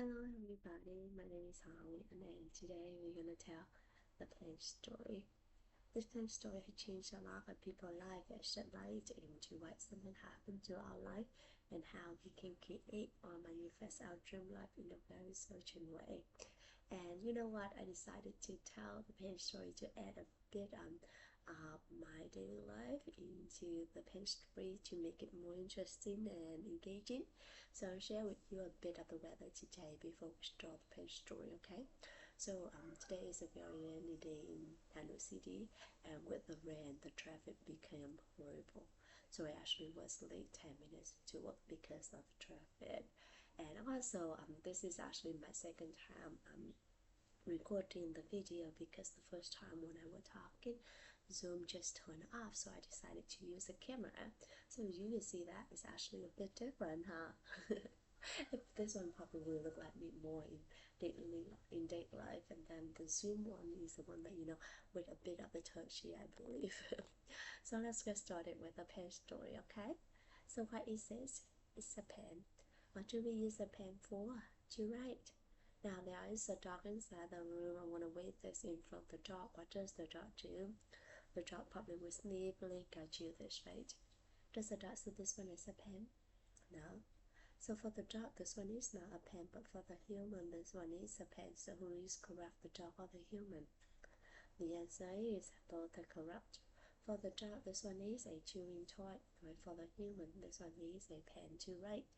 Hello everybody, my name is Holly and today we're gonna tell the pen story. This pen story has changed a lot of people's life and shed light into why something happened to our life and how we can create or manifest our dream life in a very certain way. And you know what? I decided to tell the pen story to add a bit of my daily life into the pen story to make it more interesting and engaging. So I'll share with you a bit of the weather today before we start the pen story, okay? So today is a very rainy day in Hanoi City, and with the rain, the traffic became horrible. So I actually was late 10 minutes to work because of traffic. And also, this is actually my second time recording the video because the first time when I was talking, Zoom just turned off, so I decided to use a camera. So you can see that it's actually a bit different, huh? This one probably will look like me more in date life, and then the Zoom one is the one that with a bit of the touchy, I believe. So let's get started with the pen story, okay? So what is this? It's a pen. What do we use a pen for? To write. Now there is a dog inside the room. I want to wave this in front of the dog. What does the dog do? The dog probably will sniff, blink at you this, right? Does the dog see this one as a pen? No. So for the dog, this one is not a pen, but for the human, this one is a pen. So who is correct, the dog or the human? The answer is both are correct. For the dog, this one is a chewing toy, while for the human, this one is a pen to write.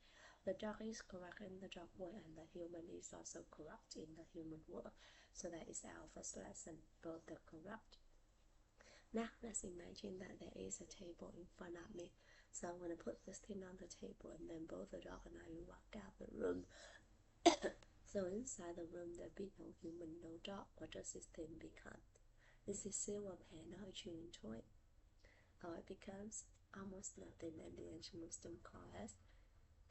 The dog is correct in the dog world, and the human is also correct in the human world. So that is our first lesson. Both are correct. Now let's imagine that there is a table in front of me. So I'm going to put this thing on the table, and then both the dog and I will walk out the room. So inside the room there'll be no human, no dog. What does this thing become? Is it silver pen or a chewing toy? Or it becomes almost nothing, and the ancient wisdom calls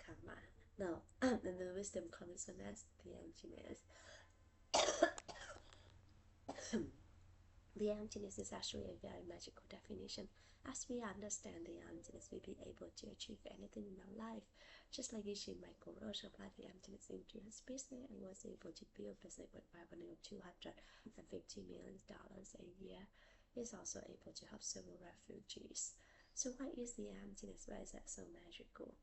karma. No, and the wisdom comes from as the emptiness. The emptiness is actually a very magical definition. As we understand the emptiness, we'll be able to achieve anything in our life. Just like Ishi Michael Roche applied the emptiness into his business and was able to build a business with revenue of $250 million a year. He's also able to help several refugees. So why is the emptiness? Why is that so magical?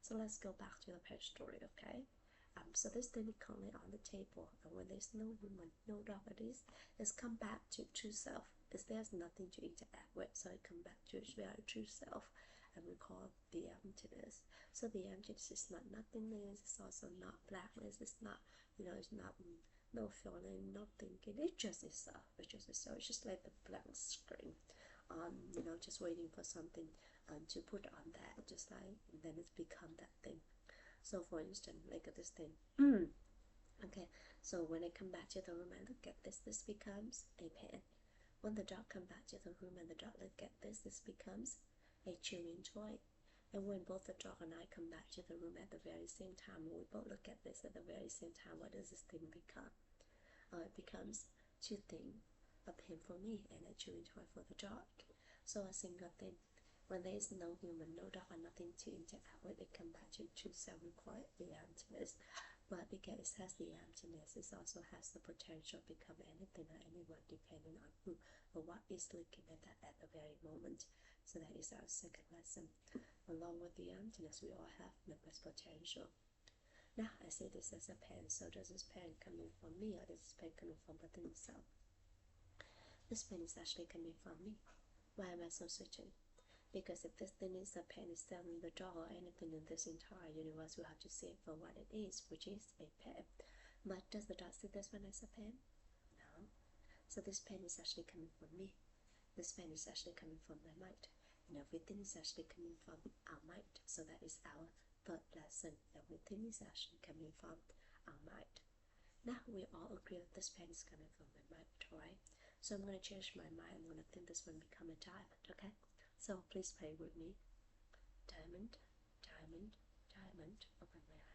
So let's go back to the page story, okay? So this thing is currently on the table, and when there's no human, no dog, it's come back to true self. There's nothing to interact with, so it come back to its very true self, and we call the emptiness. So the emptiness is not nothingness. It's also not blackness. It's not, it's not no feeling, no thinking. It just is self. It's just itself. It's just like the blank screen. Just waiting for something to put on that, just like, and then it's become that thing. So for instance, look at this thing. Okay, so when I come back to the room and look at this becomes a pen. When the dog come back to the room and the dog look at this becomes a chewing toy. And when both the dog and I come back to the room at the very same time, when we both look at this at the very same time, what does this thing become? It becomes two things, a pen for me and a chewing toy for the dog. So a single thing. When there is no human, no dog, and nothing to interact with, it comes back to true self, required the emptiness. But because it has the emptiness, it also has the potential to become anything or anyone depending on who or what is looking at that at the very moment. So that is our second lesson. Along with the emptiness, we all have limitless potential. Now I see this as a pen, so does this pen coming from me or does this pen coming from within itself? This pen is actually coming from me. Why am I so certain? Because if this thing is a pen, it's telling the dog or anything in this entire universe, we have to see it for what it is, which is a pen. But does the dog see this one as a pen? No. So this pen is actually coming from me. This pen is actually coming from my mind. And everything is actually coming from our mind. So that is our third lesson. Everything is actually coming from our mind. Now we all agree that this pen is coming from my mind, right? So I'm going to change my mind. I'm going to think this one become a diamond, okay? So please play with me. Diamond, diamond, diamond. Open my eye.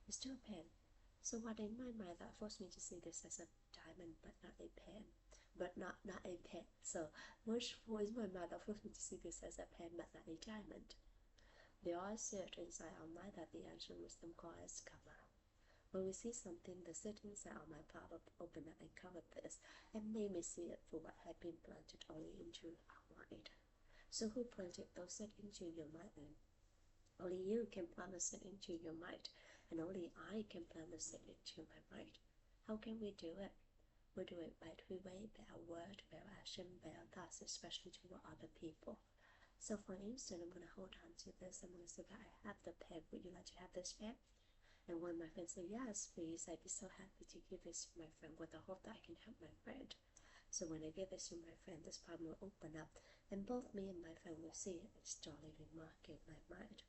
It's still a pen. So what in my mind that forced me to see this as a diamond, but not a pen, but not a pen. So which was my mind that forced me to see this as a pen, but not a diamond? They all said inside our mind that the ancient wisdom calls karma. When we see something, the sit inside of my pop-up, open up and cover this, and made me see it for what had been planted only into our mind. So who planted those sit into your mind? Only you can plant the sit into your mind, and only I can plant the sit into my mind. How can we do it? We do it by three ways: by our word, by our action, by our thoughts, especially toward other people. So for instance, I'm going to hold on to this. I'm going to say that I have the pen. Would you like to have this pen? And when my friend says yes, please, I'd be so happy to give this to my friend with the hope that I can help my friend. So when I give this to my friend, this palm will open up, and both me and my friend will see it and slowly remark in my mind.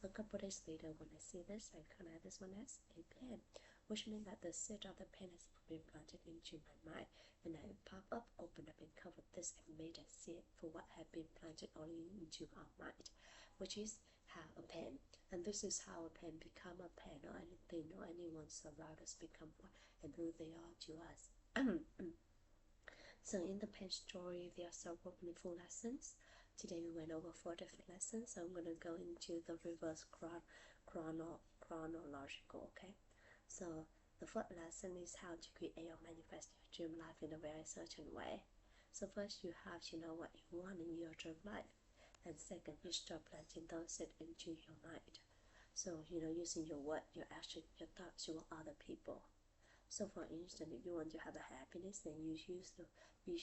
A couple days later, when I see this, I recognize this one as a pen, which means that the seed of the pen has been planted into my mind, and I pop up, open up, and cover this and made a seed for what had been planted only into our mind, which is how a pen. And this is how a pen become a pen, or anything or anyone around us become what and who they are to us. So in the pen story, there are several meaningful lessons. Today we went over 4 different lessons, so I'm going to go into the reverse chronological, okay? So the first lesson is how to create or manifest your dream life in a very certain way. So first you have to know what you want in your dream life. And second, you start planting those seeds into your mind. So, using your word, your action, your thoughts, your other people. So for instance, if you want to have a happiness, then you use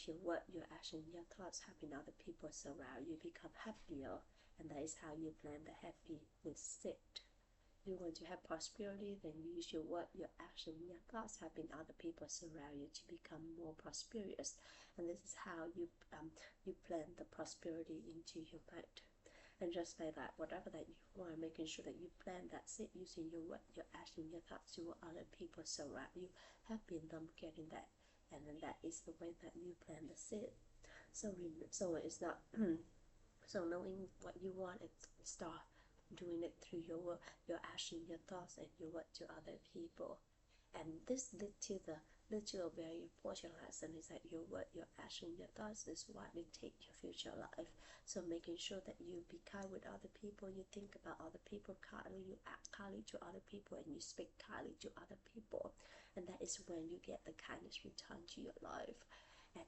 your word, your action, your thoughts, helping other people surround you, become happier. And that is how you plant the happiness seed. You want to have prosperity, then you use your word, your action, your thoughts, helping other people surround you to become more prosperous. And this is how you plant the prosperity into your mind. And just like that, whatever that you want, making sure that you plant that seed using your word, your action, your thoughts, to other people surround you, helping them getting that. And then that is the way that you plant the seed. So it's not so knowing what you want and start doing it through your action, your thoughts, and your word to other people. And this led to a very important lesson, is that your word, your action, your thoughts is what dictate your future life. So making sure that you be kind with other people, you think about other people kindly, you act kindly to other people, and you speak kindly to other people. And that is when you get the kindness return to your life. And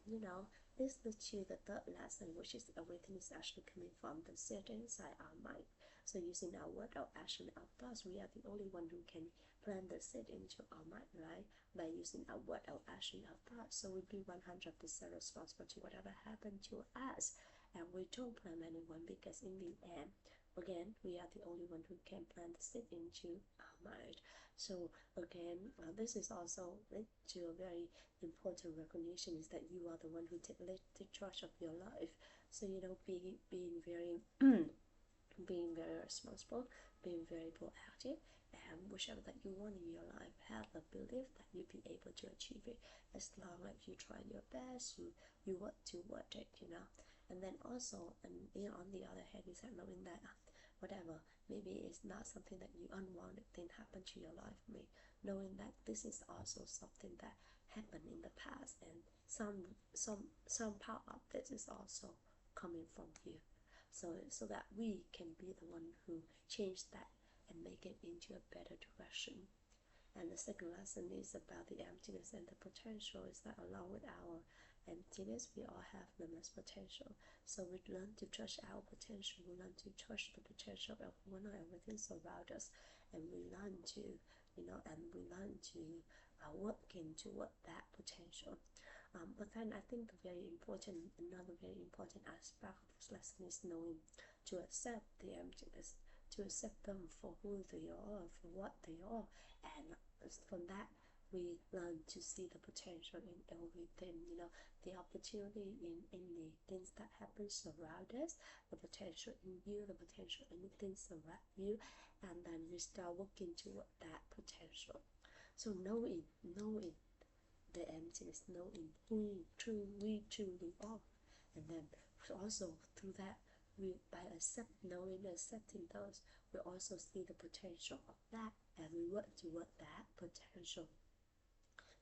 this leads to the third lesson, which is everything is actually coming from the seed inside our mind. So using our word, our action, our thoughts, we are the only one who can plant the seed into our mind, right? By using our word, our action, our thoughts. So we'll be 100% responsible to whatever happened to us. And we don't blame anyone, because in the end, again, we are the only one who can plant the seed into our mind. So again, this is also linked to a very important recognition, is that you are the one who take charge of your life. So being very being very responsible, being very proactive, and whichever that you want in your life, have a belief that you'll be able to achieve it, as long as you try your best, you work toward it, And then also, and on the other hand, is that knowing that whatever, maybe it's not something that you unwanted thing happen to your life, knowing that this is also something that happened in the past, and some part of this is also coming from you. So that we can be the one who change that and make it into a better direction. And the second lesson is about the emptiness and the potential, is that along with our emptiness, we all have limitless potential. So we learn to trust our potential, we learn to trust the potential of everything around us, and we learn to, work toward that potential. But then I think another very important aspect of this lesson is knowing to accept the emptiness, to accept them for who they are, for what they are, and from that we learn to see the potential in everything, the opportunity in the things that happen around us, the potential in you, the potential in the things around you, and then we start working toward that potential. So knowing the emptiness, knowing who we truly are, and then also through that, by accepting those, we also see the potential of that, and we work toward that potential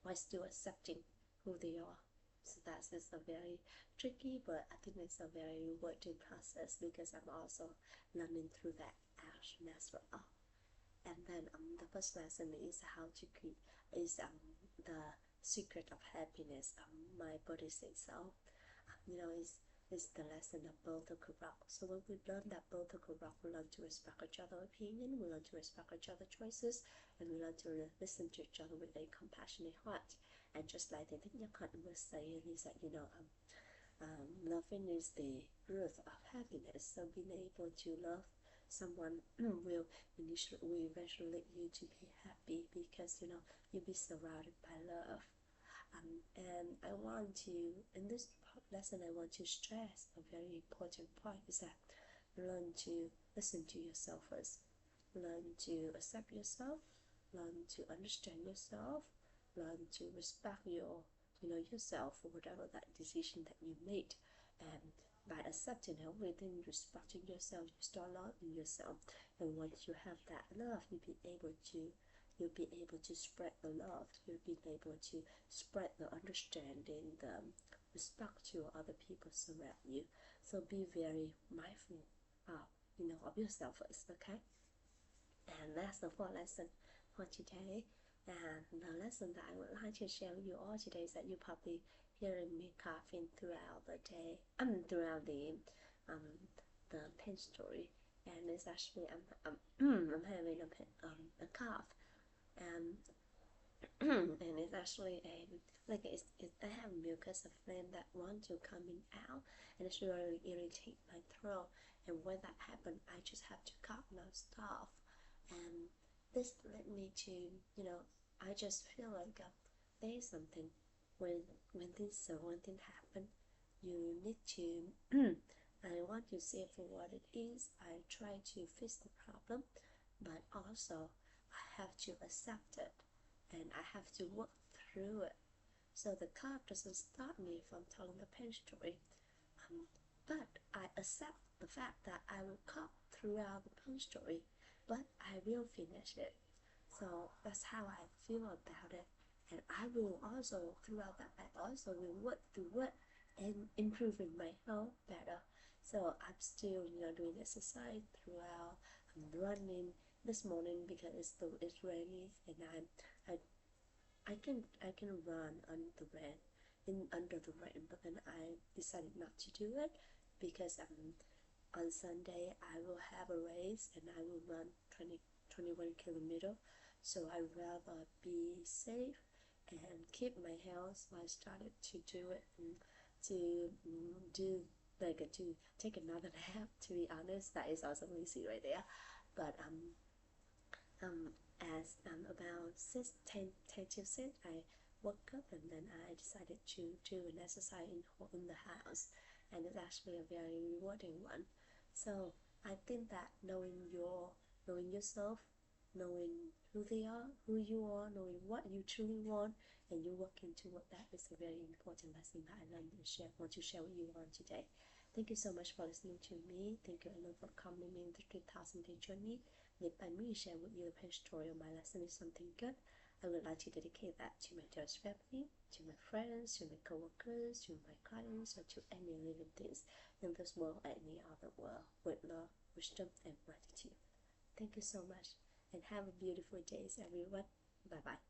while still accepting who they are. So that's just a very tricky, but I think it's a very rewarding process, because I'm also learning through that action as well. And then the first lesson is how to create is the secret of happiness. My body says so. Is the lesson of both correct. So when we learn that both are correct, we learn to respect each other's opinion, we learn to respect each other's choices, and we learn to listen to each other with a compassionate heart. And just like the thing you was saying is that loving is the root of happiness. So being able to love someone will eventually lead you to be happy, because you'll be surrounded by love. And I want to, in this lesson, I want to stress a very important point is that learn to listen to yourself first. Learn to accept yourself. Learn to understand yourself. Learn to respect yourself for whatever that decision that you made. And by accepting everything, respecting yourself, you start loving yourself. And once you have that love, you'll be able to spread the love. You'll be able to spread the understanding, the respect to other people surround you. So be very mindful of yourself first, okay? And that's the fourth lesson for today. And the lesson that I would like to share with you all today is that you probably hearing me coughing throughout the day, throughout the pen story. And it's actually I'm having a cough, and and it's actually I have mucus of phlegm that want to coming out, and it's really irritate my throat. And when that happens, I just have to cough non-stop. And this led me to I just feel like there is something when one thing happen, you need to I want to say for what it is. I try to fix the problem, but also I have to accept it, and I have to work through it. So the cough doesn't stop me from telling the pen story. But I accept the fact that I will cough throughout the pen story, but I will finish it. So that's how I feel about it. And I will also, throughout that, I also will work through it and improving my health better. So I'm still, doing exercise throughout. I'm running this morning because it's rainy, and I can run under the rain, but then I decided not to do it because on Sunday I will have a race and I will run 21 kilometers. So I'd rather be safe and keep my health. So I started to do it and to to take another nap. To be honest, that is also easy right there. But as about 10 to 6, I woke up and then I decided to do an exercise in the house, and it's actually a very rewarding one. So I think that knowing yourself, knowing who you are, knowing what you truly want, and you working toward that is a very important lesson that I learned and want to share with you on today. Thank you so much for listening to me. Thank you a lot for coming in the 3,000-day journey. Led by me, share with you the pen story of my lesson is something good. I would like to dedicate that to my dearest family, to my friends, to my co-workers, to my clients, or to any living things in this world or any other world, with love, wisdom, and gratitude. Thank you so much, and have a beautiful day, everyone. Bye bye.